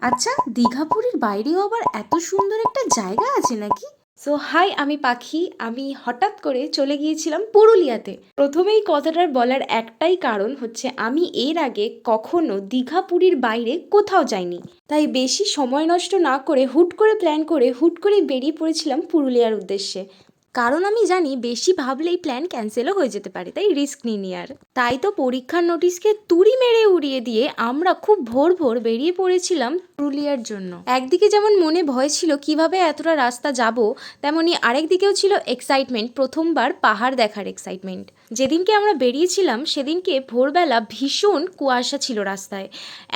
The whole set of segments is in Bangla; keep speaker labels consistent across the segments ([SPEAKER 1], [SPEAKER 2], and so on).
[SPEAKER 1] আচ্ছা, দীঘাপুরীর বাইরেও আবার এত সুন্দর একটা জায়গা আছে নাকি? সো হাই, আমি পাখি। আমি হঠাৎ করে চলে গিয়েছিলাম পুরুলিয়াতে। প্রথমেই কথাটার বলার একটাই কারণ হচ্ছে আমি এর আগে কখনো দীঘাপুরীর বাইরে কোথাও যাইনি। তাই বেশি সময় নষ্ট না করে হুট করে প্ল্যান করে হুট করেই বেরিয়ে পড়েছিলাম পুরুলিয়ার উদ্দেশ্যে। কারণ আমি জানি বেশি ভাবলেই প্ল্যান ক্যান্সেলও হয়ে যেতে পারে, তাই রিস্ক নিইনি আর। তাই তো পরীক্ষার নোটিশকে তুড়ি মেরে উড়িয়ে দিয়ে আমরা খুব ভোর ভোর বেরিয়ে পড়েছিলাম পুরুলিয়ার জন্য। একদিকে যেমন মনে ভয় ছিল কিভাবে এতটা রাস্তা যাব, তেমনি আরেক দিকেও ছিল এক্সাইটমেন্ট, প্রথমবার পাহাড় দেখার এক্সাইটমেন্ট। যেদিনকে আমরা বেরিয়েছিলাম সেদিনকে ভোরবেলা ভীষণ কুয়াশা ছিল রাস্তায়।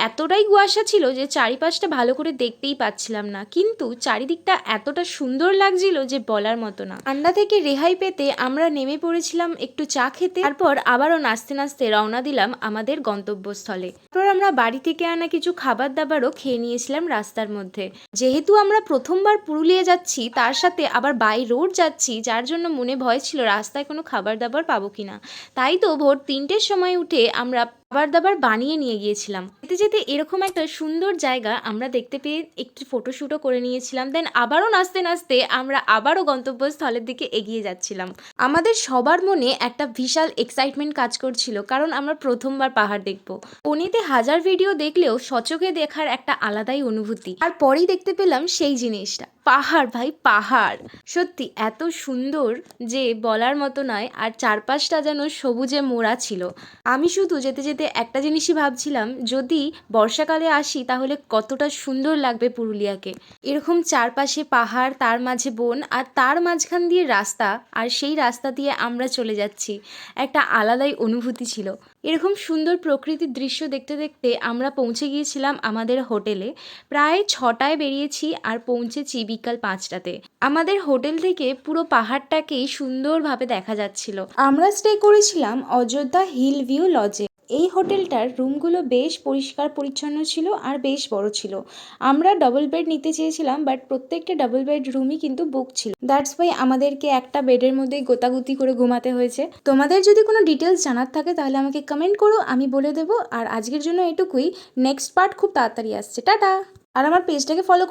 [SPEAKER 1] এতটাই কুয়াশা ছিল যে চারিপাশটা ভালো করে দেখতেই পাচ্ছিলাম না, কিন্তু চারিদিকটা এতটা সুন্দর লাগছিল যে বলার মতো না। ঠান্ডা থেকে রেহাই পেতে আমরা নেমে পড়েছিলাম একটু চা খেতে, তারপর আবারও নাচতে নাচতে রওনা দিলাম আমাদের গন্তব্যস্থলে। তারপর আমরা বাড়ি থেকে আনা কিছু খাবার দাবারও খেয়ে নিয়েছিলাম রাস্তার মধ্যে। যেহেতু আমরা প্রথমবার পুরুলিয়া যাচ্ছি, তার সাথে আবার বাই রোড যাচ্ছি, যার জন্য মনে ভয় ছিল রাস্তায় কোনো খাবার দাবার পাবো কিনা। তাই তো ভোর 3টের সময় উঠে আমরা খাবার দাবার বানিয়ে নিয়ে গিয়েছিলাম। যেতে যেতে এরকম একটা সুন্দর জায়গা আমরা দেখতে পেয়ে একটু ফটোশ্যুটও করে নিয়েছিলাম। দেন আবারও নাচতে নাচতে আমরা আবারও গন্তব্যস্থলের দিকে এগিয়ে যাচ্ছিলাম। আমাদের সবার মনে একটা বিশাল এক্সাইটমেন্ট কাজ করছিল, কারণ আমরা প্রথমবার পাহাড় দেখব। ফোনেতে হাজার ভিডিও দেখলেও সচোখে দেখার একটা আলাদাই অনুভূতি। আর পরেই দেখতে পেলাম সেই জিনিসটা, পাহাড় ভাই, পাহাড় সত্যি এত সুন্দর যে বলার মতো নয়। আর চারপাশটা যেন সবুজে মোড়া ছিল। আমি শুধু যেতে যেতে একটা জিনিসই ভাবছিলাম, যদি বর্ষাকালে আসি তাহলে কতটা সুন্দর লাগবে পুরুলিয়াকে। এরকম চারপাশে পাহাড়, তার মাঝে বন, আর তার মাঝখান দিয়ে রাস্তা, আর সেই রাস্তা দিয়ে আমরা চলে যাচ্ছি। একটা আলাদাই অনুভূতি ছিল। এরকম সুন্দর প্রকৃতির দৃশ্য দেখতে দেখতে আমরা পৌঁছে গিয়েছিলাম আমাদের হোটেলে। প্রায় 6টায় বেরিয়েছি আর পৌঁছেছি বিকাল 5টাতে। আমাদের হোটেল থেকে পুরো পাহাড়টাকেই সুন্দরভাবে দেখা যাচ্ছিল। আমরা স্টে করেছিলাম অযোধ্যা হিল ভিউ লজে। এই হোটেলটার রুমগুলো বেশ পরিষ্কার পরিচ্ছন্ন ছিল আর বেশ বড় ছিল। আমরা ডবল বেড নিতে চেয়েছিলাম, বাট প্রত্যেকটা ডবল বেড রুমই কিন্তু বুক ছিল। দ্যাটস ওয়াই আমাদেরকে একটা বেডের মধ্যেই গোতাগুতি করে ঘুমাতে হয়েছে। তোমাদের যদি কোনো ডিটেলস জানার থাকে তাহলে আমাকে কমেন্ট করো, আমি বলে দেবো। আর আজকের জন্য এটুকুই। নেক্সট পার্ট খুব তাড়াতাড়ি আসছে। টাটা। আর আমার পেজটাকে ফলো